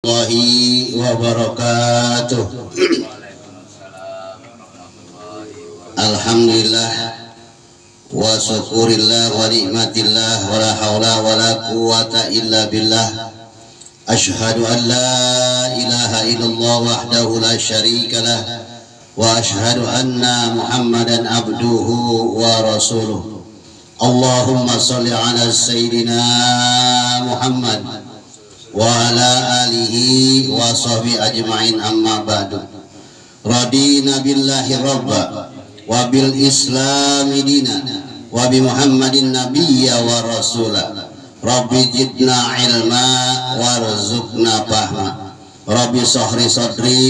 Warahmatullahi wabarakatuh. Alhamdulillah wa syukurillah wa nikmatillah wa la hawla wa la quwata illa billah. Ashhadu an la ilaha illallah wahdahu la syarika lah wa ashhadu anna Muhammadan abduhu wa rasuluh. Allahumma salli ala sayyidina Muhammad wa ala alihi wa sahbihi ajma'in, amma ba'du. Radina billahi rabba wa bil islami dina wa bi Muhammadin nabiyya wa rasula. Rabbi jidna ilma warzuqna fahma. Rabbi sahri sadri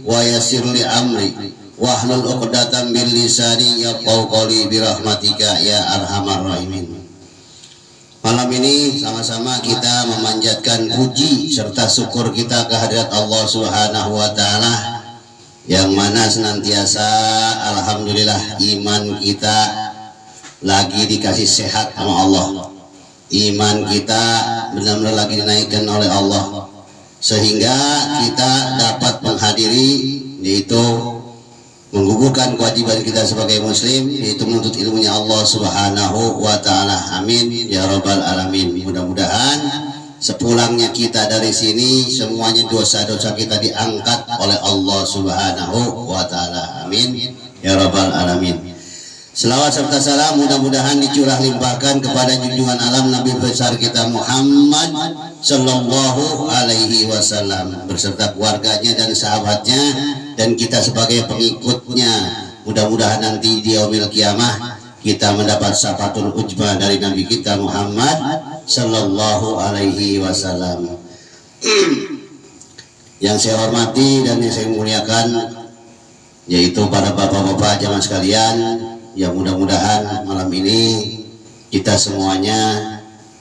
wa yassir li amri wahlul 'uqdatam bil lisani yafqahu qawli bi rahmatika ya arhamar rahimin. Malam ini sama-sama kita memanjatkan puji serta syukur kita kehadirat Allah Subhanahu wa taala, yang mana senantiasa alhamdulillah iman kita lagi dikasih sehat sama Allah. Iman kita benar-benar lagi dinaikkan oleh Allah, sehingga kita dapat menghadiri, yaitu menggugurkan kewajiban kita sebagai muslim, yaitu menuntut ilmunya Allah Subhanahu wa taala. Amin ya rabbal alamin. Mudah-mudahan sepulangnya kita dari sini semuanya dosa-dosa kita diangkat oleh Allah Subhanahu wa taala. Amin ya rabbal alamin. Selawat serta salam mudah-mudahan dicurah limpahkan kepada junjungan alam Nabi besar kita Muhammad sallallahu alaihi wasallam beserta keluarganya dan sahabatnya, dan kita sebagai pengikutnya. Mudah-mudahan nanti di yaumil kiamah kita mendapat syafatul ujma dari Nabi kita Muhammad sallallahu alaihi wasallam. Yang saya hormati dan yang saya muliakan, yaitu para bapak-bapak jamaah sekalian, yang mudah-mudahan malam ini kita semuanya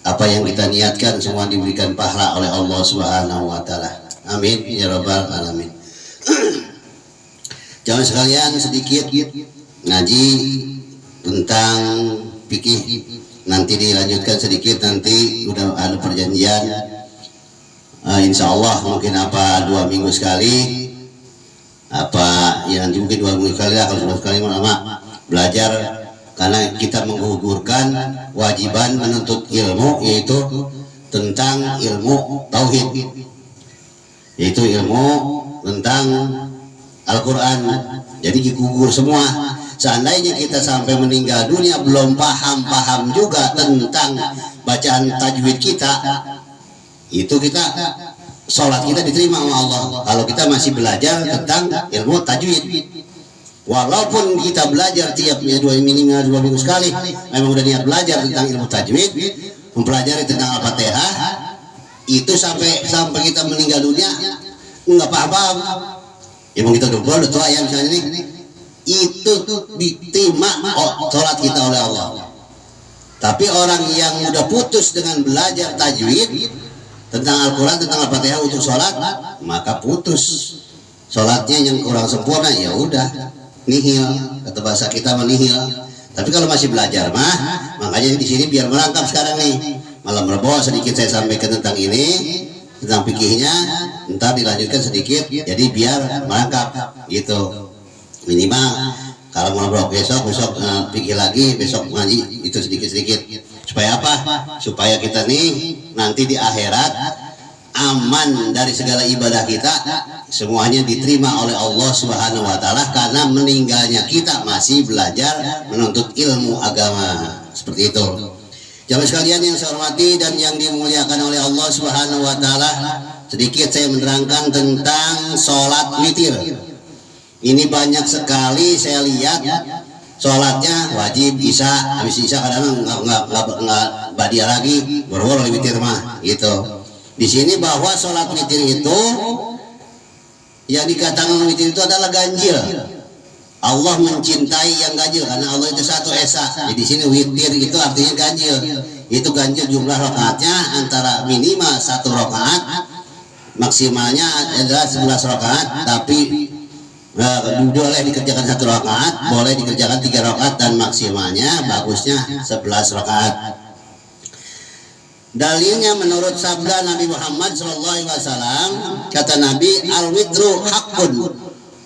apa yang kita niatkan semua diberikan pahala oleh Allah Subhanahu wa taala. Amin ya rabbal alamin. Jamaah sekalian, sedikit ngaji tentang fikih, nanti dilanjutkan sedikit, nanti udah ada perjanjian insya Allah mungkin apa 2 minggu sekali, apa ya nanti mungkin 2 minggu sekali lah, kalau 2 kali lama belajar, karena kita menggugurkan kewajiban menuntut ilmu, yaitu tentang ilmu tauhid, yaitu ilmu tentang Al-Quran. Jadi digugur semua. Seandainya kita sampai meninggal dunia belum paham juga tentang bacaan tajwid kita, itu kita sholat kita diterima sama Allah kalau kita masih belajar tentang ilmu tajwid. Walaupun kita belajar tiapnya 2 minggu sekali, memang udah niat belajar tentang ilmu tajwid, mempelajari tentang Al-Fatihah, itu sampai kita meninggal dunia nggak paham. Emang kita udah tua ya misalnya ini, itu diterima sholat kita oleh Allah. Tapi orang yang udah putus dengan belajar tajwid tentang Al-Quran, tentang Al-Fatihah untuk sholat, maka putus sholatnya, yang kurang sempurna ya udah nihil, kata bahasa kita menihil. Tapi kalau masih belajar mah, makanya di sini biar merangkap sekarang nih, malam Rebo sedikit saya sampaikan tentang ini, tentang fikihnya, ntar dilanjutkan sedikit, jadi biar merangkap gitu. Minimal kalau malam Rebo besok fikih lagi, besok ngaji itu sedikit-sedikit. Supaya apa? Supaya kita nih nanti di akhirat aman dari segala ibadah kita, semuanya diterima oleh Allah Subhanahu wa taala, karena meninggalnya kita masih belajar menuntut ilmu agama. Seperti itu. Jamaah sekalian yang saya hormati dan yang dimuliakan oleh Allah Subhanahu wa taala, sedikit saya menerangkan tentang sholat witir. Ini banyak sekali saya lihat sholatnya wajib isya, habis isya kadang nggak badia lagi, baru witir mah gitu. Di sini bahwa sholat witir itu, yang dikatakan witir itu adalah ganjil. Allah mencintai yang ganjil, karena Allah itu satu esa. Jadi di sini witir itu artinya ganjil. Itu ganjil jumlah rakaatnya antara minimal 1 rakaat, maksimalnya adalah 11 rakaat. Tapi boleh dikerjakan 1 rakaat, boleh dikerjakan 3 rakaat, dan maksimalnya bagusnya 11 rakaat. Dalilnya menurut sabda Nabi Muhammad SAW, kata Nabi, al-witru haqqun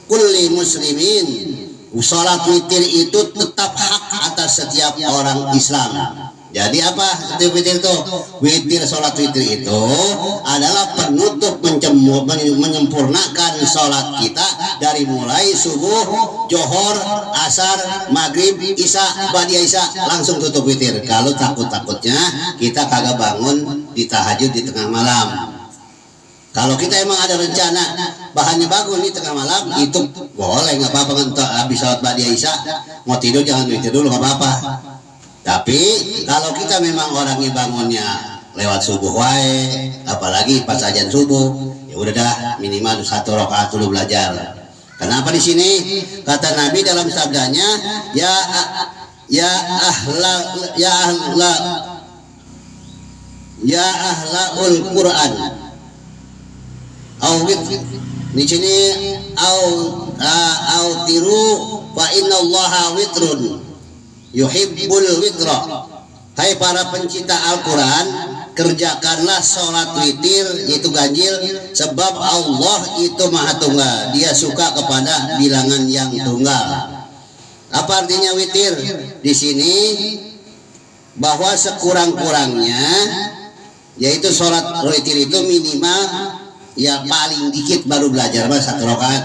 kulli muslimin. Salat witir itu tetap hak atas setiap orang Islam. Jadi apa witir itu? Witir, salat witir itu adalah penutup menyempurnakan salat kita dari mulai subuh, johor, asar, maghrib, isya, ba'da isya, langsung tutup witir. Kalau takut-takutnya kita kagak bangun di tahajud di tengah malam. Kalau kita emang ada rencana bahannya bangun di tengah malam, itu boleh, nggak apa-apa. Kan habis sholat ba'da isya mau tidur jangan witir dulu, nggak apa-apa. Tapi kalau kita memang orangnya bangunnya lewat subuh wae, apalagi pas azan subuh, ya udah dah minimal 1 rakaat dulu belajar. Kenapa di sini kata Nabi dalam sabdanya, ya ahlaul Quran. Di sini au tiru fa innallaha witrun yuhibbul witra. Hai para pencinta Al-Quran, kerjakanlah sholat witir, yaitu ganjil, sebab Allah itu maha tunggal, dia suka kepada bilangan yang tunggal. Apa artinya witir? Di sini bahwa sekurang-kurangnya, yaitu sholat witir itu minimal ya paling dikit baru belajar 1 rakaat.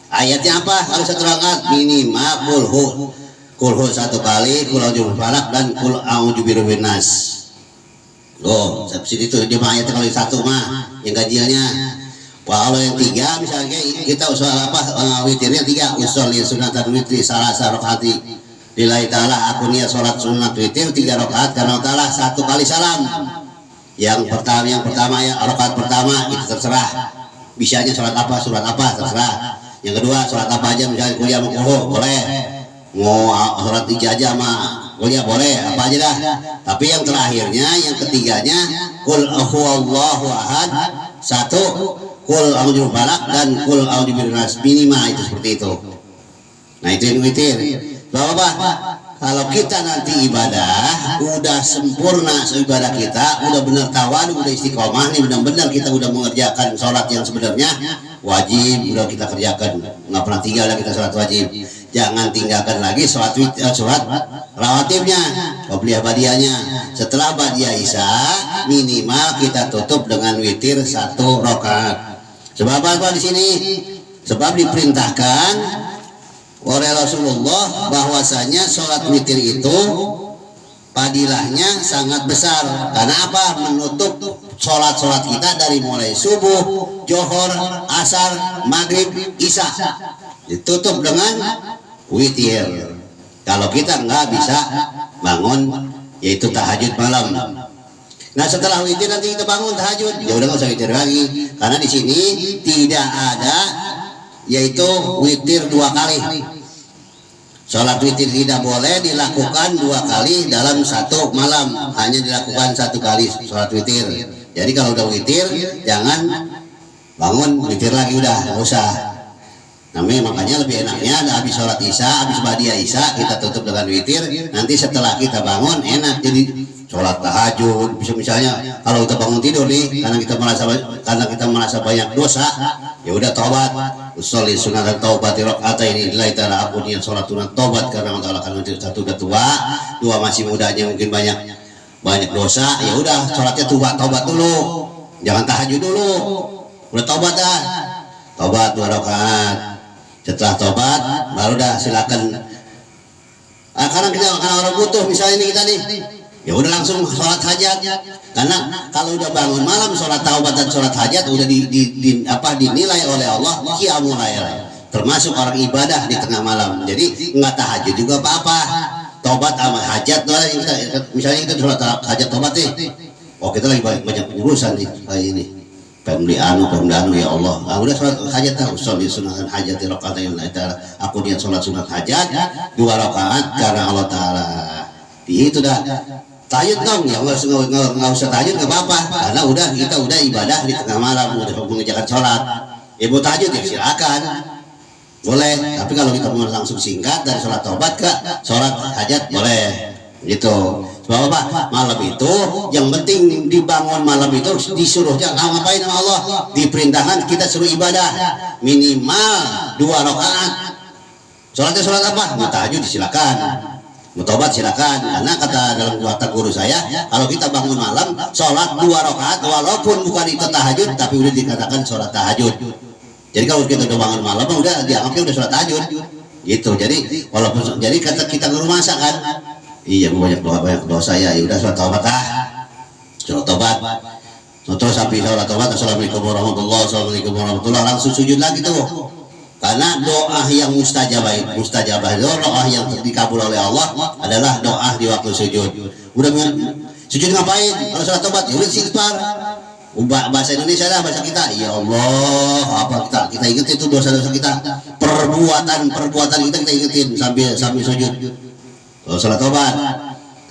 Ayatnya apa? Kalau 1 rakaat minimal kulhu 1 kali, kul a'udzu falak dan kul a'udzu birabbin nas. Loh, seperti itu dia ayatnya. Kalau 1 mah yang ganjilnya. Kalau yang 3 misalnya kita usul witirnya 3, usolli sunatan witri salasa rakaati lillahi ta'ala, aku niat sholat sunat witir 3 rakaat karena ta'ala 1 kali salam. Yang pertama ya rakaat pertama itu terserah, bisanya sholat apa terserah. Yang kedua sholat apa aja, misalnya kuliah mau boleh, mau sholat ijazah mah kuliah boleh, apa aja dah. Tapi yang terakhirnya, yang ketiganya, kul huwallahu ahad 1, kul a'udzu falaq dan kul a'udzu birabbin nas, minimal itu seperti itu. Nah itu yang witir. Bapak, kalau kita nanti ibadah udah sempurna, ibadah kita udah benar tawadu, udah istiqomah nih, benar-benar kita udah mengerjakan sholat yang sebenarnya wajib, udah kita kerjakan, nggak pernah tinggal lagi kita sholat wajib. Jangan tinggalkan lagi sholat rawatibnya, qobliyah ba'diyahnya. Setelah ba'da isya minimal kita tutup dengan witir 1 rakaat. Sebab apa di sini? Sebab diperintahkan oleh Rasulullah bahwasanya sholat witir itu padilahnya sangat besar. Karena apa? Menutup sholat-sholat kita dari mulai subuh, johor, asar, maghrib, isya, ditutup dengan witir. Kalau kita nggak bisa bangun, yaitu tahajud malam. Nah setelah witir nanti kita bangun tahajud, ya udah nggak usah witir lagi, karena di sini tidak ada yaitu witir 2 kali. Sholat witir tidak boleh dilakukan 2 kali dalam 1 malam, hanya dilakukan 1 kali sholat witir. Jadi kalau udah witir jangan bangun witir lagi, udah nggak usah. Namanya makanya lebih enaknya habis sholat isya, habis ba'da isya kita tutup dengan witir. Nanti setelah kita bangun enak jadi sholat tahajud. Misalnya kalau kita bangun tidur nih karena kita merasa banyak dosa, ya udah taubat, usolli sunatan taubati rakaataini lillahi ta'ala, aku niat sholat sunat taubat karena Allah akan menjadi 1 udah tua, 2 masih mudanya mungkin banyak dosa, ya udah sholatnya taubat dulu, jangan tahajud dulu, udah taubat dah, taubat 2 rakaat. Setelah tobat baru dah silakan. Karena orang butuh, misalnya ini kita nih, ya udah langsung sholat hajat. Karena kalau udah bangun malam sholat taubat dan sholat hajat udah dinilai oleh Allah qiyamul lail, termasuk orang ibadah di tengah malam. Jadi nggak tahajud juga apa-apa, tobat sama hajat. Misalnya kita sholat hajat tobat nih, oh kita lagi banyak urusan nih kayak ini, pemli anu ya Allah, udah sholat hajat dah, usolli sunatan hajati rakaatain lillahi ta'ala, aku niat sholat sunat hajat 2 rakaat karena Allah Ta'ala. Itu dah tahajud dong, ya nggak usah tahajud nggak apa-apa, karena kita udah ibadah di tengah malam, udah mengerjakan sholat. Ibu tahajud ya silakan, boleh. Tapi kalau kita mau langsung singkat dari sholat taubat ke sholat hajat boleh, gitu. Bapak, malam itu yang penting dibangun malam itu disuruhnya ngapain sama Allah? Diperintahkan kita suruh ibadah minimal 2 rakaat. Sholatnya sholat apa? Mau tahajud silakan, mau tobat silakan. Karena kata dalam kata guru saya, kalau kita bangun malam sholat 2 rakaat walaupun bukan itu tahajud, tapi udah dikatakan sholat tahajud. Jadi kalau kita udah bangun malam udah dianggapnya udah sholat tahajud gitu. Jadi walaupun jadi kata kita guru masa kan, iya banyak dosa ya, udah sholat tobat sholat tobat. Terus sampai sholat tobat, assalamualaikum warahmatullahi wabarakatuh, langsung sujud lagi tuh. Karena doa yang mustajabah doa yang dikabul oleh Allah adalah doa di waktu sujud. Udah sujud ngapain? Kalau sholat tobat ya udah istighfar. Bahasa Indonesia lah, bahasa kita. Ya Allah, apa kita ingat itu dosa-dosa kita, perbuatan kita ingetin sambil sujud. Kalau sholat tobat,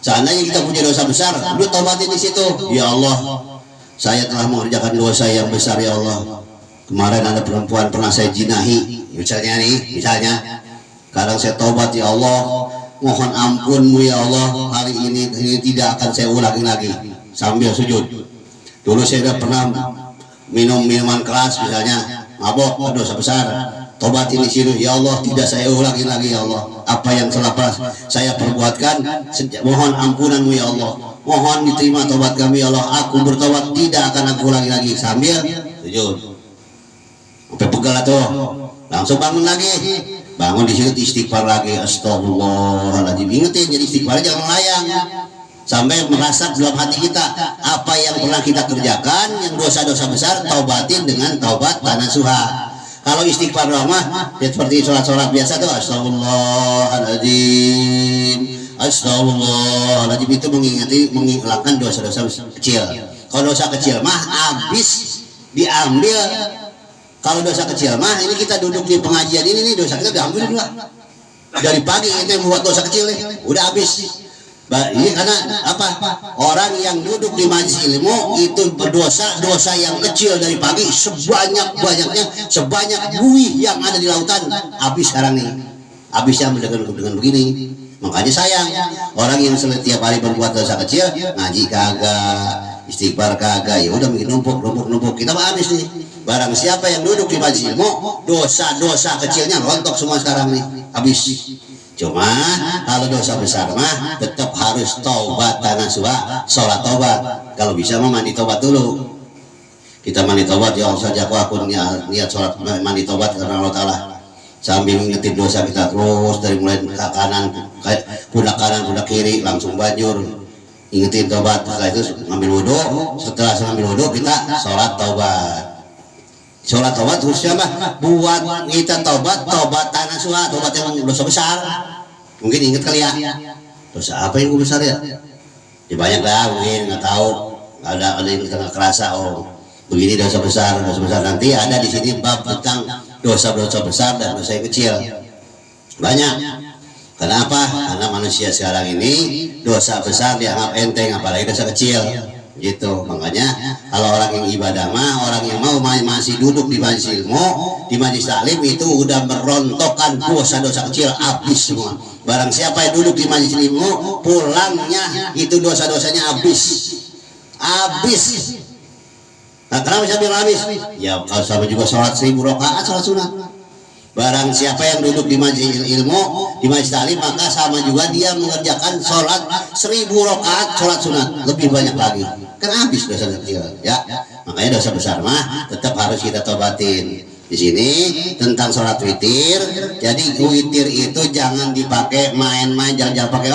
seandainya kita punya dosa besar, lu tobatin di situ. Ya Allah, saya telah mengerjakan dosa yang besar ya Allah. Kemarin ada perempuan pernah saya jinahi, misalnya sekarang saya tobat ya Allah, mohon ampunmu ya Allah, hari ini tidak akan saya ulangi lagi sambil sujud. Dulu saya udah pernah minum minuman keras misalnya, mabok, dosa besar, tobatin di sini ya Allah, tidak saya ulangi lagi ya Allah, apa yang telah saya perbuatkan, mohon ampunanmu ya Allah, mohon diterima tobat kami ya Allah, aku bertobat tidak akan aku ulangi lagi sambil sujud. Sampai pegal tuh, langsung bangun lagi, bangun di situ istighfar lagi, astagfirullahaladzim. Ingetin, jadi istighfar jangan melayang sampai merasa dalam hati kita apa yang pernah kita kerjakan yang dosa-dosa besar, taubatin dengan taubat tanasuha. Kalau istighfar mah ya seperti sholat biasa tuh, astagfirullahaladzim, astagfirullahaladzim, itu menghilangkan dosa-dosa kecil. Kalau dosa kecil mah habis diambil. Kalau dosa kecil mah ini kita duduk di pengajian ini nih, dosa kita diambil dulu dari pagi itu yang membuat dosa kecil nih udah habis. Ini karena apa? Orang yang duduk di majelis ilmu itu berdosa dosa yang kecil dari pagi sebanyak-banyaknya, sebanyak buih yang ada di lautan habis sekarang nih, habisnya dengan begini. Makanya sayang orang yang setiap hari berbuat dosa kecil, ngaji kagak, istighfar kagak, ya udah bikin numpuk kita mah habis nih. Barang siapa yang duduk di majelis ilmu, dosa-dosa kecilnya rontok semua sekarang nih, habis. Cuma kalau dosa besar mah tetap harus taubat tanasuha, sholat taubat. Kalau bisa mah mandi taubat dulu. Kita mandi taubat, ya Allah saja aku niat sholat mandi taubat karena Allah Ta'ala. Sambil ngingetin dosa kita terus dari mulai ke kanan, pundak kanan, pundak kiri, langsung banjur. Ingetin taubat, setelah itu ngambil wudhu. Setelah ngambil wudhu kita sholat taubat. Sholat taubat khususnya mah buat kita taubat tanasuha, taubat yang dosa besar. Mungkin inget kali ya, dosa apa yang besar ya? Ya banyak lah, mungkin nggak tahu, ada yang nggak kerasa. Oh begini dosa besar nanti ada di sini bab tentang dosa besar dan dosa yang kecil. Banyak. Kenapa? Karena manusia sekarang ini dosa besar dianggap enteng, apalagi dosa kecil. Gitu. Makanya kalau orang yang ibadah mah, orang yang mau masih duduk di majelis ilmu, di majelis taklim itu udah merontokkan dosa-dosa kecil habis semua. Barang siapa yang duduk di majelis ilmu, pulangnya itu dosa-dosanya habis. Nah, kenapa saya bilang habis? Ya kalau sama juga sholat 1000 rakaat sholat sunat. Barang siapa yang duduk di majelis ilmu, di majelis taklim, maka sama juga dia mengerjakan sholat 1000 rakaat sholat sunat, lebih banyak lagi. Kan habis dosa kecil, ya. Makanya dosa besar mah tetap harus kita tobatin. Di sini tentang sholat witir. Jadi witir itu jangan dipakai main-main, jangan pakai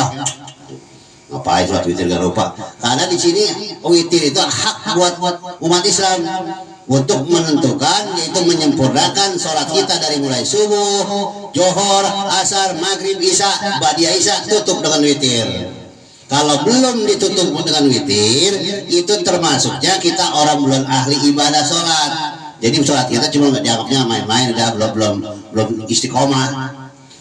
ngapain sholat witir gak lupa. Karena di sini witir itu hak buat umat Islam untuk menentukan, yaitu menyempurnakan sholat kita dari mulai subuh, johor, asar, maghrib, isya, ba'diyah isya, tutup dengan witir. Kalau belum ditutup dengan witir, itu termasuknya kita orang belum ahli ibadah sholat. Jadi sholat kita cuma nggak dianggapnya main-main, udah belum istiqomah.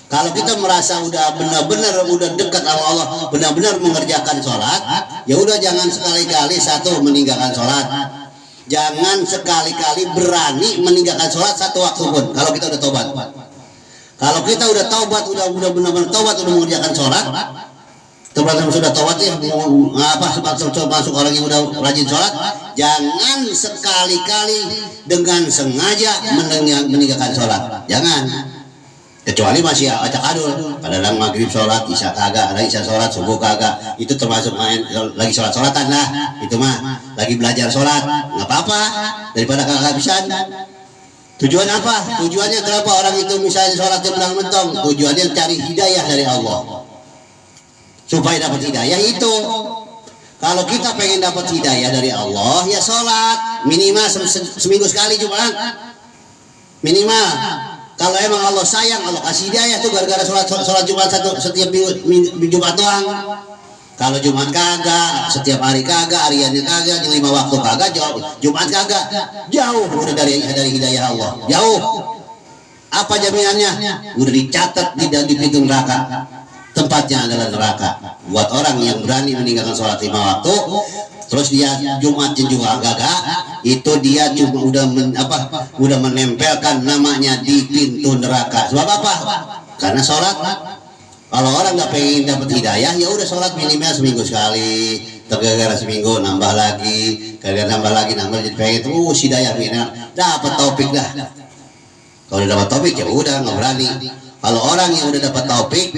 Kalau kita merasa udah benar-benar udah dekat sama Allah, benar-benar mengerjakan sholat, ya udah jangan sekali-kali meninggalkan sholat. Jangan sekali-kali berani meninggalkan sholat satu waktu pun. Kalau kita udah tobat, kalau kita udah taubat, udah benar-benar taubat, udah mengerjakan sholat, teman-teman sudah tawat ya, masuk orang yang udah rajin sholat, jangan sekali-kali dengan sengaja meninggalkan sholat, jangan. Kecuali masih acak adul, padahal maghrib sholat, isya kagak, ada isya sholat, subuh kagak, itu termasuk lagi sholat-sholatan lah, itu mah lagi belajar sholat, nggak apa-apa, daripada kagak habisan. Tujuan apa? Tujuannya kenapa orang itu misalnya sholatnya mentang-mentang, tujuannya cari hidayah dari Allah. Supaya dapat hidayah itu, kalau kita pengen dapat hidayah dari Allah ya sholat minimal seminggu sekali Jumat minimal. Kalau emang Allah sayang, Allah kasih hidayah tuh gara-gara sholat Jumat setiap minggu Jumat doang. Kalau Jumat kagak, setiap hari kagak, hariannya kagak, 5 waktu kagak, Jumat kagak, jauh udah dari hidayah Allah, jauh. Apa jaminannya? Udah dicatat di pintu neraka. Tempatnya adalah neraka. Buat orang yang berani meninggalkan sholat 5 waktu, terus dia Jumatnya juga gagak, itu dia cuma udah menempelkan namanya di pintu neraka. Sebab apa? Karena sholat. Kalau orang nggak pengen dapat hidayah, ya udah sholat minimal seminggu sekali. Gara-gara seminggu nambah lagi, gara-gara nambah jadi pengen terus hidayah minimal. Dapat topik dah. Kalau udah dapat topik ya udah nggak berani. Kalau orang yang udah dapat topik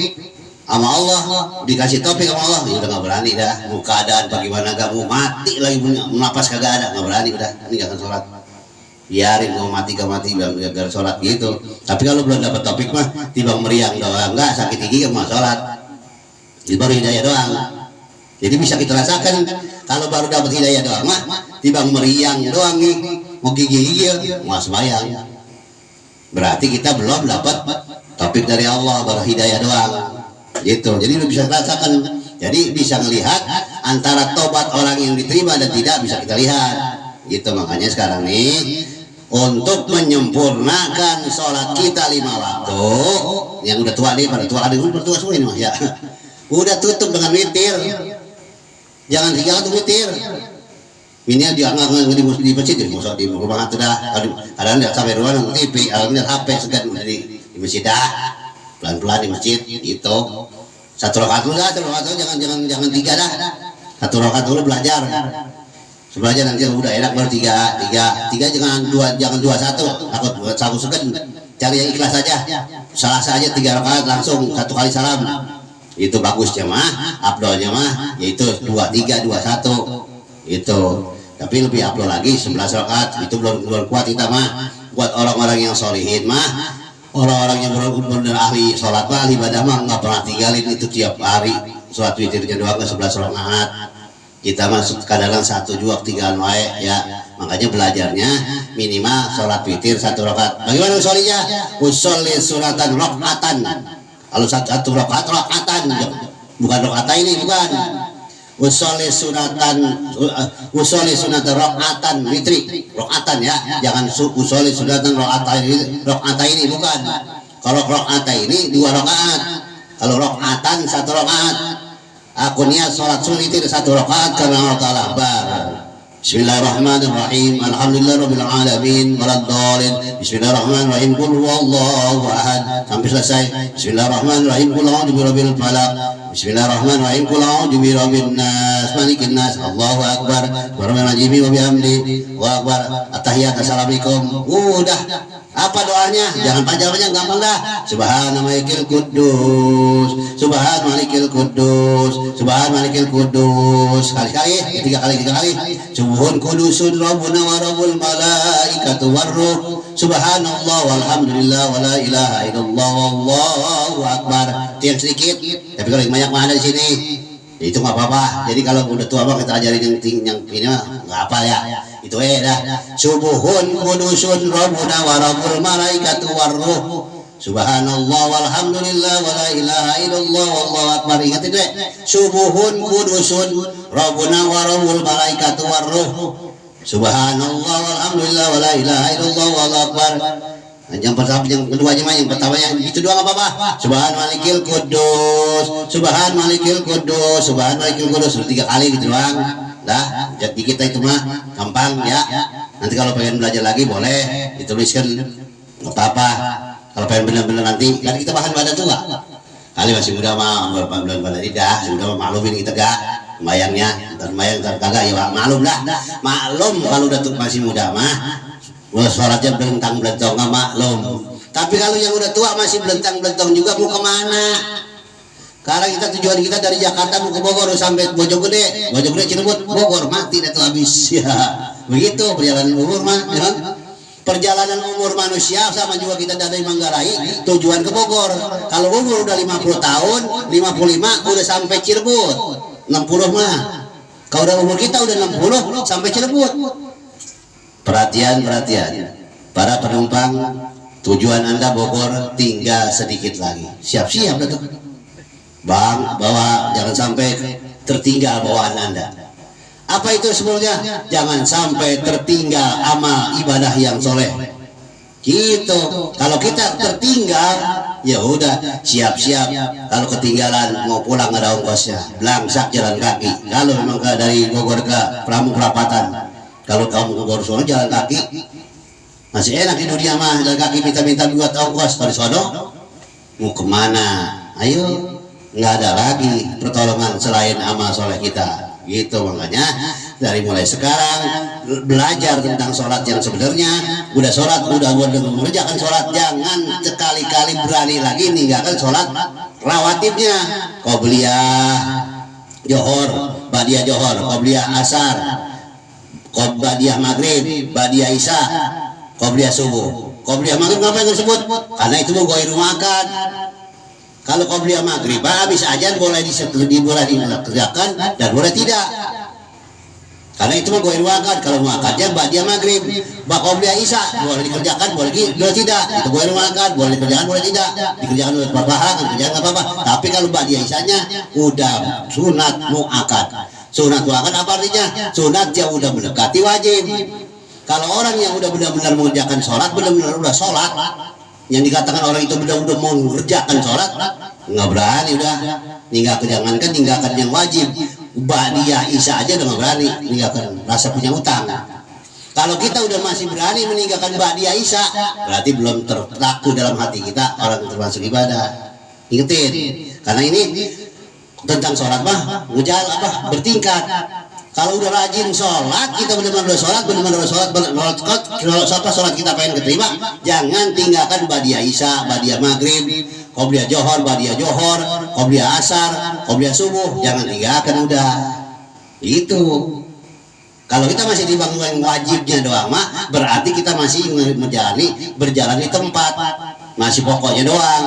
sama Allah, dikasih topik sama Allah, ya udah nggak berani dah. Mau keadaan bagaimana, gak mau mati lagi, napas kagak ada, nggak berani udah, meninggalkan sholat. Biarin mau mati gak mati gara-gara sholat gitu. Tapi kalau belum dapat topik mah timbang meriang doang, nggak sakit gigi mau sholat, itu baru hidayah doang. Jadi bisa kita rasakan kalau baru dapat hidayah doang mah timbang meriang doang nih, mau gigi mau sembahyang, berarti kita belum dapat topik dari Allah, baru hidayah doang gitu. Jadi lu bisa rasakan, jadi bisa melihat antara tobat orang yang diterima dan tidak bisa kita lihat gitu. Makanya sekarang nih untuk menyempurnakan sholat kita 5 waktu, yang udah tua nih, pada tua, ada yang tua semua ini mas ya, udah tutup dengan witir, jangan tinggal tuh witir. Ini dia nggak di masjid, di rumah itu dah, kadang nggak sampai rumah nonton TV, kadang HP segan di masjid dah, pelan-pelan di masjid itu. Satu rakaat dulu dah, jangan 3 dah, 1 rakaat dulu belajar. Belajar nanti udah enak baru 3 jangan 2 1, takut saku segan, cari yang ikhlas saja, salah saja 3 rakaat langsung 1 kali salam, itu bagusnya mah, afdolnya mah yaitu 2 3 2 1 itu. Tapi lebih afdol lagi 11 rakaat, itu belum kuat kita mah. Buat orang-orang yang solihin mah, orang-orang yang benar-benar ahli sholat mah, ahli ibadah mah nggak pernah tinggalin itu tiap hari sholat witirnya doang ke 11 rakaat. Kita masuk kadang 1 juga tinggalan wae ya. Makanya belajarnya minimal sholat witir 1 rakaat. Bagaimana usolnya? Usolli suratan rakaatan. Kalau 1 rakaat rakaatan, bukan rakaat ini, bukan. Usolli sunatan rakaatan witri, rakaatan ya. Jangan usolli sunatan rakaatan ini, bukan. Kalau rakaat ini 2 rakaat. Kalau rakaatan 1 rakaat. Aku niat sholat witir 1 rakaat karena Allah Ta'ala akbar. Bismillahirrahmanirrahim. Alhamdulillahirabbil alamin waladdallin. Bismillahirrahmanirrahim. Qul huwallahu ahad sampai selesai. Bismillahirrahmanirrahim. Qul a'udzu birabbil falaq. Bismillahirrahmanirrahim. Qul a'udzu birabbin nas malikin nas. Allahu akbar. Subhanallah wa bihamdi. Allahu akbar. At-tahiyat. Assalamualaikum. Udah. Apa doanya? Jangan panjang-panjang, gampang dah. Subhana malikil kudus, Subhana malikil kudus, Subhana malikil kudus. Kali-kali, 3 kali. Subhun kudusun rabbuna wa rabbul malaikatu warruh. Subhanallah walhamdulillah wa la ilaha illallah wallahu akbar. Itu yang sedikit. Tapi kalau yang banyak mana di sini, itu nggak apa-apa. Jadi kalau udah tua mah kita ajarin yang ini mah nggak apa ya. Itu dah. Subuhun kudusun rabbuna wa rabbul malaikatu warruh. Subhanallah walhamdulillah wa la ilaha illallah wallahu akbar. Ingat itu ya. Subuhun kudusun rabbuna wa rabbul malaikatu warruh. Subhanallah walhamdulillah wa la ilaha illallah wallahu akbar. Yang pertama, yang keduanya mah, yang pertamanya itu doang apa-apa. Subhan malikil kudus, Subhan malikil kudus, Subhan malikil kudus 3 kali gitu doang. Dah, jadi kita itu mah gampang ya. Nanti kalau pengen belajar lagi boleh dituliskan, nggak apa-apa. Kalau pengen benar-benar nanti, kan kita bahan badan juga. Kali masih muda mah bulan tidak, sudah maklumin kita gak bayangnya, dan bayang kagak ya maklum lah, maklum kalau udah tuh masih muda mah, sholatnya belentang-belentong nggak maklum. Tapi kalau yang udah tua masih belentang-belentong juga mau kemana? Sekarang kita tujuan kita dari Jakarta mau ke Bogor sampai Bojonggede, Cirebon, Bogor mati dah tuh habis ya. Begitu perjalanan umur mah, ya kan? Perjalanan umur manusia sama juga kita dari Manggarai tujuan ke Bogor. Kalau umur udah 50 tahun, 55 udah sampai Cirebon. 60 mah. Kalau udah umur kita udah 60 sampai Cirebon. Perhatian. Para penumpang, tujuan Anda Bogor tinggal sedikit lagi. Siap-siap dah tuh. Bang, bawa jangan sampai tertinggal bawaan Anda. Apa itu sebenarnya? Jangan sampai tertinggal amal ibadah yang soleh. Gitu. Kalau kita tertinggal, ya udah siap-siap. Kalau ketinggalan mau pulang ada ongkosnya, belangsak jalan kaki. Kalau memang dari Bogor ke Pramu Perapatan, kalau kamu ke Bogor sono jalan kaki, masih enak di dunia mah jalan kaki minta buat ongkos. Kalau sono mau kemana? Ayo, nggak ada lagi pertolongan selain amal soleh kita. Gitu makanya dari mulai sekarang belajar tentang sholat yang sebenarnya. Udah sholat, udah mengerjakan sholat, jangan sekali-kali berani lagi ninggalkan sholat rawatibnya. Qobliyah johor, badiah johor, qobliyah asar, badiah maghrib, badiah isya, qobliyah subuh. Qobliyah maghrib ngapain disebut? Karena itu mau goir makan. Kalau qobliyah maghrib habis ajan boleh dikerjakan dan boleh tidak. Karena itu mah goir wakan. Kalau makannya ba'diyah maghrib. Qobliyah isya boleh dikerjakan, boleh tidak. Itu goir wakan, boleh dikerjakan, boleh tidak. Dikerjakan oleh pahala, dikerjakan nggak apa-apa. Tapi kalau ba'diyah isyanya udah sunat mu'akad. Sunat mu'akad apa artinya? Sunat yang udah mendekati wajib. Kalau orang yang udah benar-benar mengerjakan sholat, benar-benar udah sholat, yang dikatakan orang itu benar-benar mau mengerjakan sholat, nggak berani udah tinggalkan yang wajib. Ba'diyah isya aja udah nggak berani meninggalkan, rasa punya utang. Kalau kita udah masih berani meninggalkan ba'diyah isya, berarti belum terlaku dalam hati kita orang yang termasuk ibadah. Ingetin, karena ini tentang sholat mah bertingkat. Kalau udah rajin sholat, kita benar-benar sholat, sholat kita pengen keterima, jangan tinggalkan ba'diyah isya, ba'diyah maghrib, qobliyah johor, ba'diyah johor, qobliyah asar, qobliyah subuh, jangan tinggalkan udah. Itu. Kalau kita masih di bangunan wajibnya doang mah, berarti kita masih berjalan di tempat, masih pokoknya doang,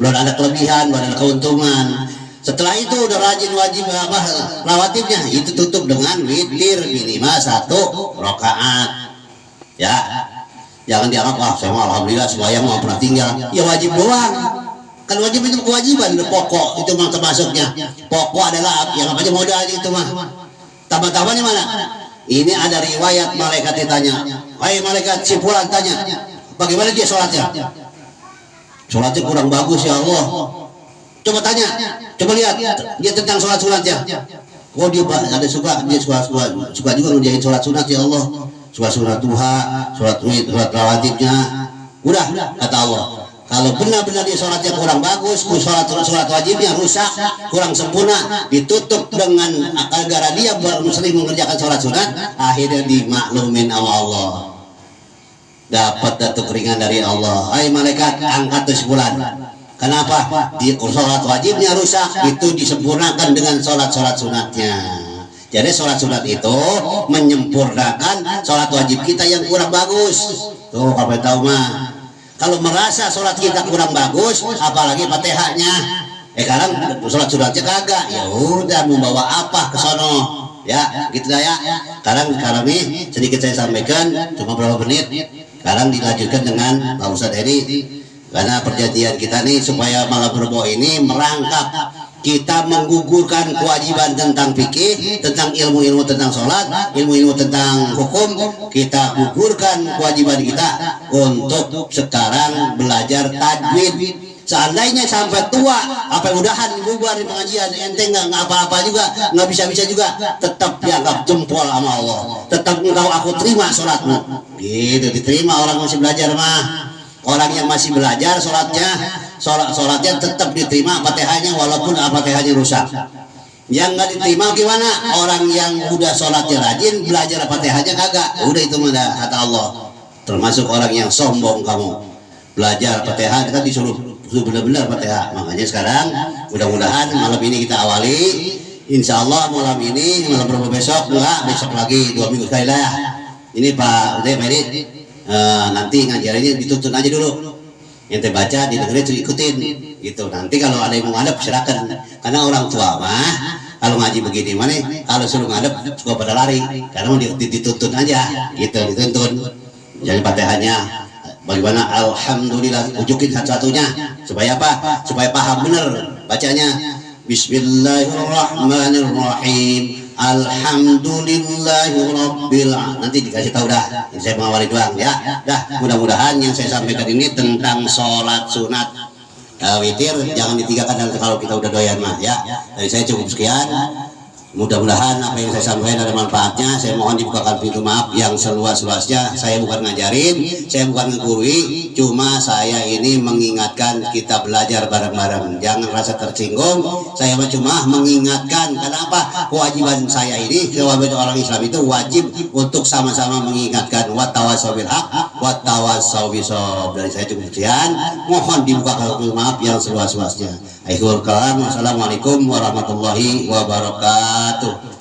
belum ada kelebihan, belum ada keuntungan. Setelah itu udah rajin wajib rawatibnya, itu tutup dengan witir minimal 1 rakaat. Ya, jangan dianggap saya mau alhamdulillah sembahyang mau pernah tinggal. Ya wajib doang. Kan wajib itu kewajiban, pokok itu mah termasuknya. Pokok adalah yang apa aja modal itu mah. Tambah-tambahnya mana? Ini ada riwayat malaikat ditanya. Hai malaikat si fulan tanya, bagaimana dia sholatnya? Sholatnya kurang bagus ya Allah. Coba tanya, coba lihat dia tentang sholat sunatnya. Oh dia ada suka juga ngerjain sholat sunat ya Allah. Sholat duha, sholat rawatibnya. Udah kata Allah. Kalau benar-benar dia sholatnya kurang bagus, sholat wajibnya rusak, kurang sempurna, ditutup dengan gara dia baru sering mengerjakan sholat sunat, akhirnya dimaklumin sama Allah. Dapat datuk ringan dari Allah. Hai malaikat, angkat tuh sebulan. Kenapa? Di sholat wajibnya rusak, itu disempurnakan dengan sholat sunatnya. Jadi sholat sunat itu menyempurnakan sholat wajib kita yang kurang bagus. Tuh kalau tahu mah. Kalau merasa sholat kita kurang bagus, apalagi Fatihahnya, sekarang sholat sunatnya kagak. Ya udah membawa apa ke sono? Ya, gitu dah ya. Sekarang nih sedikit saya sampaikan, cuma berapa menit. Sekarang dilanjutkan dengan Pak Ustadz Heri. Karena perjanjian kita nih supaya malam Rebo ini merangkap kita menggugurkan kewajiban tentang fikih, tentang ilmu-ilmu tentang sholat, ilmu-ilmu tentang hukum, kita gugurkan kewajiban kita untuk sekarang belajar tajwid. Seandainya sampai tua, apa udahan bubar di pengajian, ente nggak apa-apa juga, nggak bisa juga, tetap dianggap jempol sama Allah. Tetap engkau aku terima sholatmu. Gitu diterima orang masih belajar mah. Orang yang masih belajar sholatnya sholatnya tetap diterima Fatihahnya walaupun Fatihahnya rusak. Yang nggak diterima gimana? Orang yang udah sholatnya rajin, belajar Fatihahnya kagak, udah itu mudah kata Allah. Termasuk orang yang sombong kamu, belajar Fatihah kita disuruh benar-benar Fatihah. Makanya sekarang mudah-mudahan malam ini kita awali, insya Allah malam ini, malam berapa besok, besok lagi 2 minggu sekali lah. Ini Pak Uday Pak Edit, nanti ngajarinnya dituntun aja dulu, ente baca didengerin ikutin gitu. Nanti kalau ada yang mau ngadep silakan, karena orang tua mah kalau ngaji begini mana kalau suruh ngadep suka pada lari, karena mau dituntun aja gitu, dituntun. Jadi Fatihahnya bagaimana? Alhamdulillah, ujukin satu-satunya supaya apa? Supaya paham bener bacanya. Bismillahirrahmanirrahim. Alhamdulillahirabbil alamin. Nanti dikasih tahu dah. Saya mengawali doang ya. Dah, mudah-mudahan yang saya sampaikan ini tentang sholat sunat witir jangan ditinggalkan kalau kita udah doyan mah ya. Dari saya cukup sekian. Mudah-mudahan apa yang saya sampaikan ada manfaatnya. Saya mohon dibukakan pintu maaf yang seluas-luasnya. Saya bukan ngajarin, saya bukan ngegurui, cuma saya ini mengingatkan kita belajar bareng-bareng. Jangan rasa tersinggung. Saya cuma mengingatkan. Kenapa? Kewajiban saya ini, kewajiban orang Islam itu wajib untuk sama-sama mengingatkan. Wattawassaw bil haq, wattawassaw bisawab. Dari saya cukup sekian. Mohon dibukakan pintu maaf yang seluas-luasnya. Akhirul kalam. Wassalamualaikum warahmatullahi wabarakatuh.